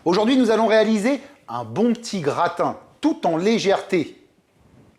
Aujourd'hui, nous allons réaliser un bon petit gratin, tout en légèreté.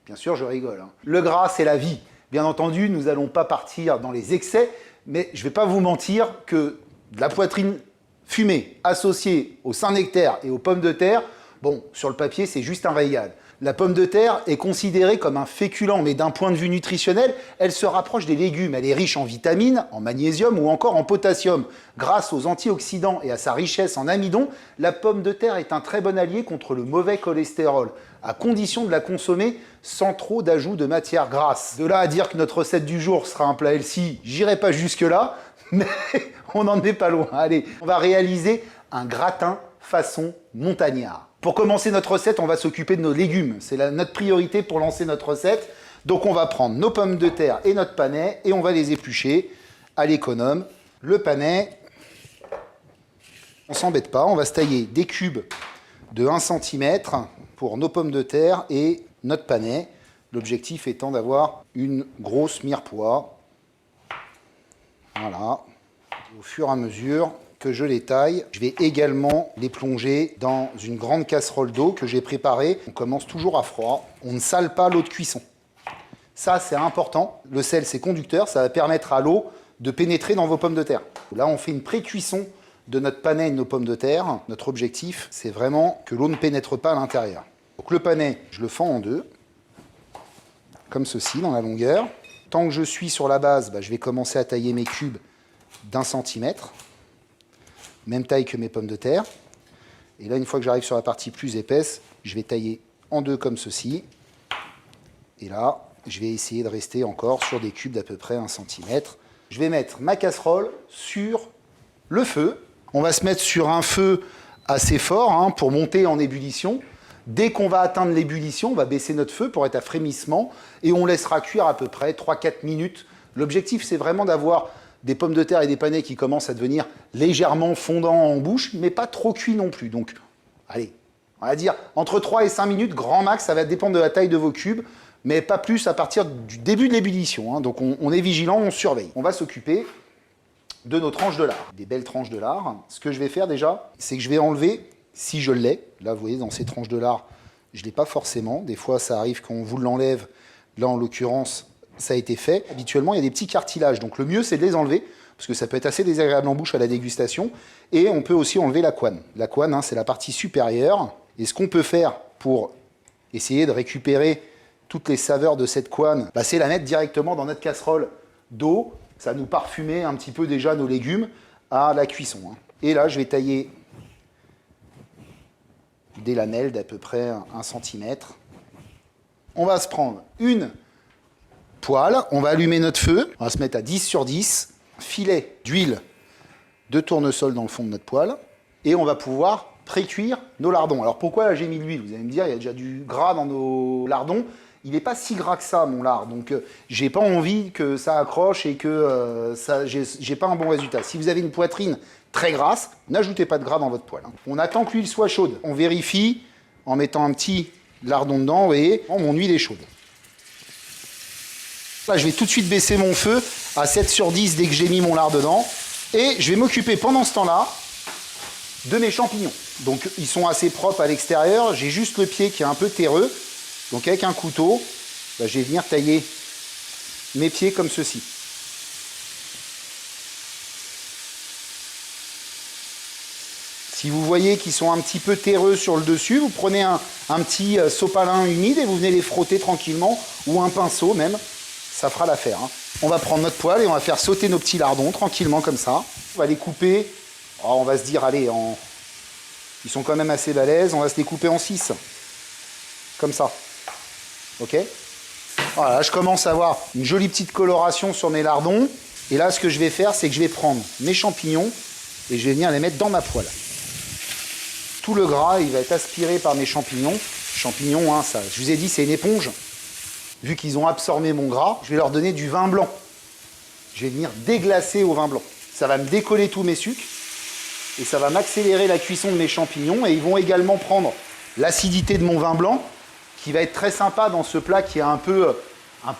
Bien sûr, je rigole, hein. Le gras, c'est la vie. Bien entendu, nous n'allons pas partir dans les excès, mais je ne vais pas vous mentir que de la poitrine fumée associée au Saint-Nectaire et aux pommes de terre, bon, sur le papier, c'est juste un régal. La pomme de terre est considérée comme un féculent, mais d'un point de vue nutritionnel, elle se rapproche des légumes. Elle est riche en vitamines, en magnésium ou encore en potassium. Grâce aux antioxydants et à sa richesse en amidon, la pomme de terre est un très bon allié contre le mauvais cholestérol, à condition de la consommer sans trop d'ajout de matière grasse. De là à dire que notre recette du jour sera un plat healthy, j'irai pas jusque-là, mais on n'en est pas loin. Allez, on va réaliser un gratin façon montagnard. Pour commencer notre recette, on va s'occuper de nos légumes. C'est notre priorité pour lancer notre recette. Donc on va prendre nos pommes de terre et notre panais et on va les éplucher à l'économe. Le panais, on s'embête pas, on va se tailler des cubes de 1 cm pour nos pommes de terre et notre panais. L'objectif étant d'avoir une grosse mirepoix. Voilà. Au fur et à mesure que je les taille, je vais également les plonger dans une grande casserole d'eau que j'ai préparée. On commence toujours à froid. On ne sale pas l'eau de cuisson. Ça, c'est important. Le sel, c'est conducteur. Ça va permettre à l'eau de pénétrer dans vos pommes de terre. Là, on fait une pré-cuisson de notre panais et de nos pommes de terre. Notre objectif, c'est vraiment que l'eau ne pénètre pas à l'intérieur. Donc le panais, je le fends en deux, comme ceci, dans la longueur. Tant que je suis sur la base, je vais commencer à tailler mes cubes d'1 centimètre. Même taille que mes pommes de terre. Et là, une fois que j'arrive sur la partie plus épaisse, je vais tailler en deux comme ceci. Et là, je vais essayer de rester encore sur des cubes d'à peu près 1 centimètre. Je vais mettre ma casserole sur le feu. On va se mettre sur un feu assez fort pour monter en ébullition. Dès qu'on va atteindre l'ébullition, on va baisser notre feu pour être à frémissement et on laissera cuire à peu près 3-4 minutes. L'objectif, c'est vraiment d'avoir des pommes de terre et des panais qui commencent à devenir légèrement fondants en bouche, mais pas trop cuits non plus. Donc, allez, on va dire entre 3 et 5 minutes, grand max, ça va dépendre de la taille de vos cubes, mais pas plus à partir du début de l'ébullition. Donc, on est vigilant, on surveille. On va s'occuper de nos tranches de lard, des belles tranches de lard. Ce que je vais faire déjà, c'est que je vais enlever, si je l'ai, là, vous voyez, dans ces tranches de lard, je ne l'ai pas forcément. Des fois, ça arrive qu'on vous l'enlève. Là, en l'occurrence, ça a été fait. Habituellement, il y a des petits cartilages. Donc, le mieux, c'est de les enlever, parce que ça peut être assez désagréable en bouche à la dégustation. Et on peut aussi enlever la couenne. La couenne, c'est la partie supérieure. Et ce qu'on peut faire pour essayer de récupérer toutes les saveurs de cette couenne, c'est la mettre directement dans notre casserole d'eau. Ça va nous parfumer un petit peu déjà nos légumes à la cuisson. Et là, je vais tailler des lamelles d'à peu près 1 centimètre. On va se prendre une poêle, on va allumer notre feu, on va se mettre à 10 sur 10, filet d'huile de tournesol dans le fond de notre poêle, et on va pouvoir pré-cuire nos lardons. Alors pourquoi j'ai mis de l'huile? Vous allez me dire, il y a déjà du gras dans nos lardons. Il n'est pas si gras que ça, mon lard, donc j'ai pas envie que ça accroche et que j'ai pas un bon résultat. Si vous avez une poitrine très grasse, n'ajoutez pas de gras dans votre poêle. On attend que l'huile soit chaude. On vérifie en mettant un petit lardon dedans, vous voyez, mon huile est chaude. Là, je vais tout de suite baisser mon feu à 7 sur 10 dès que j'ai mis mon lard dedans. Et je vais m'occuper pendant ce temps-là de mes champignons. Donc, ils sont assez propres à l'extérieur. J'ai juste le pied qui est un peu terreux. Donc, avec un couteau, je vais venir tailler mes pieds comme ceci. Si vous voyez qu'ils sont un petit peu terreux sur le dessus, vous prenez un petit sopalin humide et vous venez les frotter tranquillement, ou un pinceau même. Ça fera l'affaire. On va prendre notre poêle et on va faire sauter nos petits lardons tranquillement comme ça. On va les couper, on va se dire, allez, ils sont quand même assez balèzes, on va se les couper en 6. Comme ça. Ok? Voilà, je commence à avoir une jolie petite coloration sur mes lardons. Et là, ce que je vais faire, c'est que je vais prendre mes champignons et je vais venir les mettre dans ma poêle. Tout le gras, il va être aspiré par mes champignons. Champignons, ça, je vous ai dit, c'est une éponge. Vu qu'ils ont absorbé mon gras, je vais leur donner du vin blanc. Je vais venir déglacer au vin blanc. Ça va me décoller tous mes sucres et ça va m'accélérer la cuisson de mes champignons et ils vont également prendre l'acidité de mon vin blanc qui va être très sympa dans ce plat qui est un peu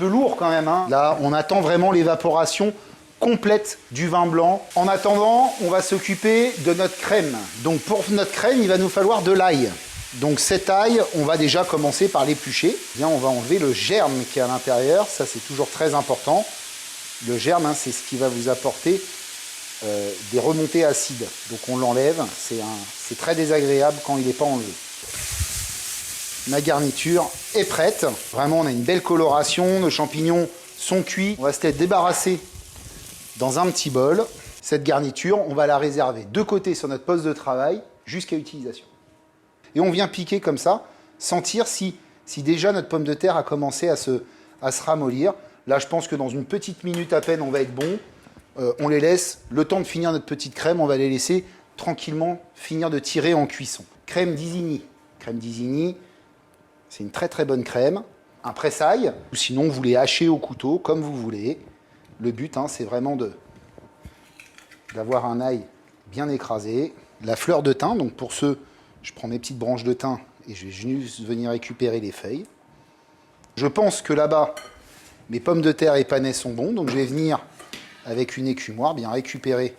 lourd quand même. Là, on attend vraiment l'évaporation complète du vin blanc. En attendant, on va s'occuper de notre crème. Donc pour notre crème, il va nous falloir de l'ail. Donc cet ail, on va déjà commencer par l'éplucher. Bien, on va enlever le germe qui est à l'intérieur. Ça, c'est toujours très important. Le germe, hein, c'est ce qui va vous apporter des remontées acides. Donc on l'enlève. C'est très désagréable quand il n'est pas enlevé. Ma garniture est prête. Vraiment, on a une belle coloration. Nos champignons sont cuits. On va se les débarrasser dans un petit bol. Cette garniture, on va la réserver de côté sur notre poste de travail jusqu'à utilisation. Et on vient piquer comme ça, sentir si déjà notre pomme de terre a commencé à se ramollir. Là, je pense que dans une petite minute à peine, on va être bon. On les laisse, le temps de finir notre petite crème, on va les laisser tranquillement finir de tirer en cuisson. Crème d'Isigny. Crème d'Isigny, c'est une très très bonne crème. Un pressail, ou sinon vous les hachez au couteau, comme vous voulez. Le but, hein, c'est vraiment d'avoir un ail bien écrasé. La fleur de thym, donc pour ceux, je prends mes petites branches de thym et je vais juste venir récupérer les feuilles. Je pense que là-bas, mes pommes de terre et panais sont bons, donc je vais venir avec une écumoire bien récupérer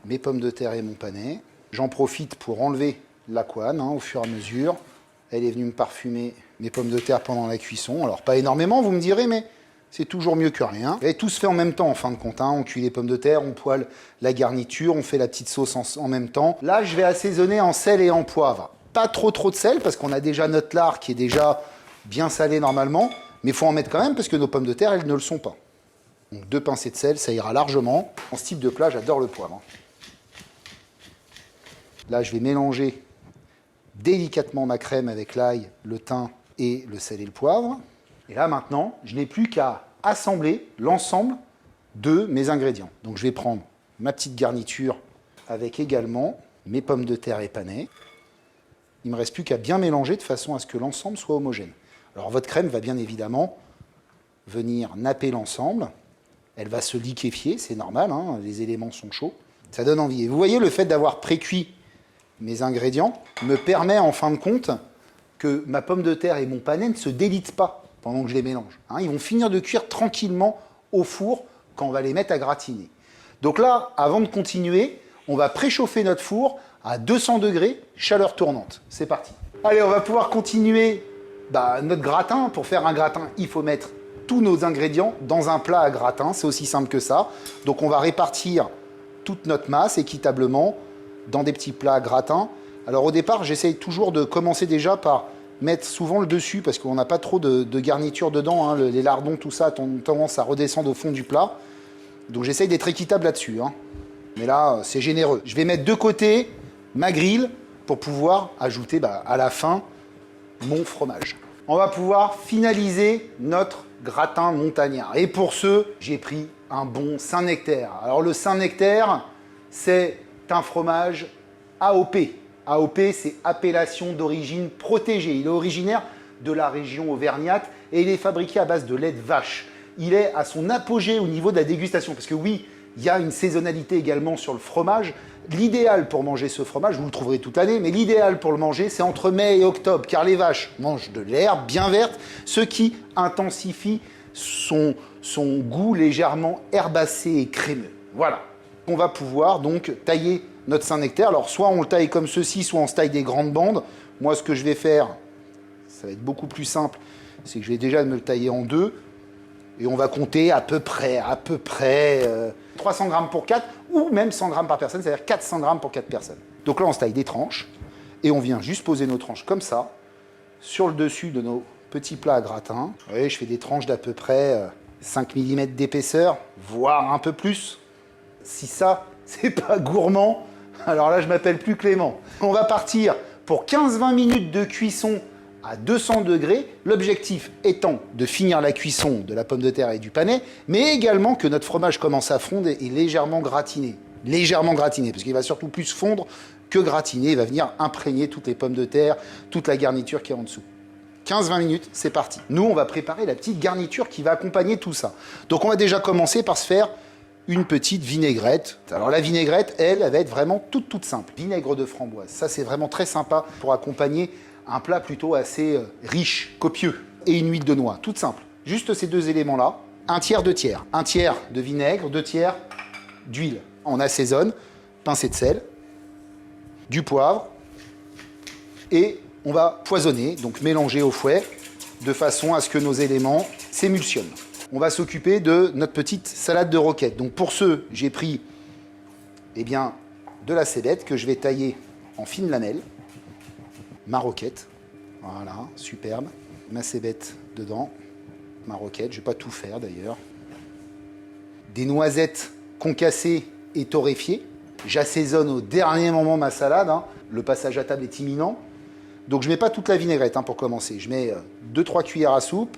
mes pommes de terre et mon panais. J'en profite pour enlever la couenne au fur et à mesure. Elle est venue me parfumer mes pommes de terre pendant la cuisson. Alors pas énormément, vous me direz, mais c'est toujours mieux que rien. Et tout se fait en même temps en fin de compte. On cuit les pommes de terre, on poêle la garniture, on fait la petite sauce en même temps. Là, je vais assaisonner en sel et en poivre. Pas trop de sel, parce qu'on a déjà notre lard qui est déjà bien salé normalement. Mais il faut en mettre quand même, parce que nos pommes de terre, elles ne le sont pas. Donc 2 pincées de sel, ça ira largement. Dans ce type de plat, j'adore le poivre. Là, je vais mélanger délicatement ma crème avec l'ail, le thym et le sel et le poivre. Et là maintenant, je n'ai plus qu'à assembler l'ensemble de mes ingrédients. Donc je vais prendre ma petite garniture avec également mes pommes de terre épanées. Il ne me reste plus qu'à bien mélanger de façon à ce que l'ensemble soit homogène. Alors votre crème va bien évidemment venir napper l'ensemble. Elle va se liquéfier, c'est normal, hein, les éléments sont chauds. Ça donne envie. Et vous voyez, le fait d'avoir pré-cuit mes ingrédients me permet en fin de compte que ma pomme de terre et mon panais ne se délitent pas pendant que je les mélange. Ils vont finir de cuire tranquillement au four quand on va les mettre à gratiner. Donc là, avant de continuer, on va préchauffer notre four à 200 degrés, chaleur tournante. C'est parti. Allez, on va pouvoir continuer notre gratin. Pour faire un gratin, il faut mettre tous nos ingrédients dans un plat à gratin. C'est aussi simple que ça. Donc on va répartir toute notre masse équitablement dans des petits plats à gratin. Alors au départ, j'essaye toujours de commencer déjà par mettre souvent le dessus parce qu'on n'a pas trop de garniture dedans. Les lardons, tout ça a tendance à redescendre au fond du plat. Donc j'essaye d'être équitable là-dessus. Mais là, c'est généreux. Je vais mettre de côté ma grille pour pouvoir ajouter à la fin mon fromage. On va pouvoir finaliser notre gratin montagnard. Et pour ce, j'ai pris un bon Saint-Nectaire. Alors le Saint-Nectaire, c'est un fromage AOP. AOP, c'est appellation d'origine protégée. Il est originaire de la région auvergnate et il est fabriqué à base de lait de vache. Il est à son apogée au niveau de la dégustation. Parce que oui, il y a une saisonnalité également sur le fromage. L'idéal pour manger ce fromage, vous le trouverez toute l'année, mais l'idéal pour le manger, c'est entre mai et octobre, car les vaches mangent de l'herbe bien verte, ce qui intensifie son goût légèrement herbacé et crémeux. Voilà. On va pouvoir donc tailler notre Saint-Nectaire. Alors soit on le taille comme ceci, soit on se taille des grandes bandes. Moi, ce que je vais faire, ça va être beaucoup plus simple, c'est que je vais déjà me le tailler en 2. Et on va compter à peu près 300 grammes pour 4 ou même 100 grammes par personne, c'est-à-dire 400 grammes pour 4 personnes. Donc là, on se taille des tranches et on vient juste poser nos tranches comme ça sur le dessus de nos petits plats à gratin. Vous voyez, je fais des tranches d'à peu près 5 mm d'épaisseur, voire un peu plus. Si ça, c'est pas gourmand, alors là, je m'appelle plus Clément. On va partir pour 15-20 minutes de cuisson à 200 degrés, l'objectif étant de finir la cuisson de la pomme de terre et du panais, mais également que notre fromage commence à fondre et légèrement gratiner. Légèrement gratiné, parce qu'il va surtout plus fondre que gratiner, il va venir imprégner toutes les pommes de terre, toute la garniture qui est en dessous. 15-20 minutes, c'est parti. Nous, on va préparer la petite garniture qui va accompagner tout ça. Donc on va déjà commencer par se faire une petite vinaigrette. Alors la vinaigrette, elle va être vraiment toute simple. Vinaigre de framboise, ça c'est vraiment très sympa pour accompagner un plat plutôt assez riche, copieux. Et une huile de noix, toute simple. Juste ces 2 éléments-là. Un tiers, deux tiers. Un tiers de vinaigre, deux tiers d'huile. On assaisonne, pincée de sel, du poivre, et on va poisonner, donc mélanger au fouet, de façon à ce que nos éléments s'émulsionnent. On va s'occuper de notre petite salade de roquette. Donc pour ce, j'ai pris eh bien, de la cébette que je vais tailler en fines lamelles. Ma roquette, voilà, superbe. Ma cébette dedans, ma roquette, je ne vais pas tout faire d'ailleurs. Des noisettes concassées et torréfiées. J'assaisonne au dernier moment ma salade, hein. Le passage à table est imminent. Donc je ne mets pas toute la vinaigrette hein, pour commencer. Je mets 2-3 cuillères à soupe.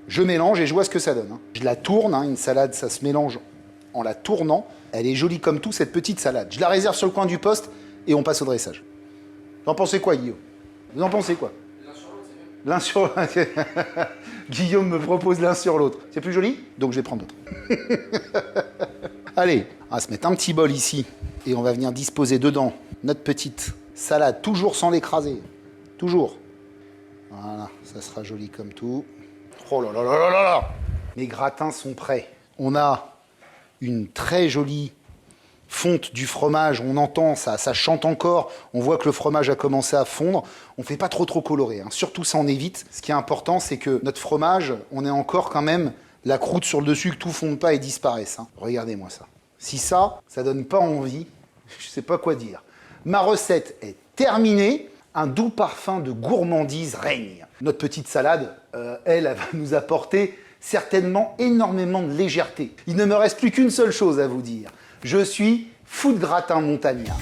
Je mélange et je vois ce que ça donne. Je la tourne, hein, une salade, ça se mélange en la tournant. Elle est jolie comme tout, cette petite salade. Je la réserve sur le coin du poste et on passe au dressage. Vous en pensez quoi, Guillaume? Vous en pensez quoi? L'un sur l'autre, c'est bien. L'un sur l'autre. Guillaume me propose l'un sur l'autre. C'est plus joli? Donc je vais prendre l'autre. Allez, on va se mettre un petit bol ici et on va venir disposer dedans notre petite salade, toujours sans l'écraser. Toujours. Voilà, ça sera joli comme tout. Oh là là là là là là! Mes gratins sont prêts. On a une très jolie fonte du fromage. On entend ça, ça chante encore. On voit que le fromage a commencé à fondre. On ne fait pas trop coloré, hein. Surtout ça on évite. Ce qui est important, c'est que notre fromage, on ait encore quand même la croûte sur le dessus, que tout ne fonde pas et disparaisse. Hein. Regardez-moi ça. Si ça donne pas envie, je ne sais pas quoi dire. Ma recette est terminée. Un doux parfum de gourmandise règne. Notre petite salade, elle va nous apporter certainement énormément de légèreté. Il ne me reste plus qu'une seule chose à vous dire. Je suis fou de gratin montagnard.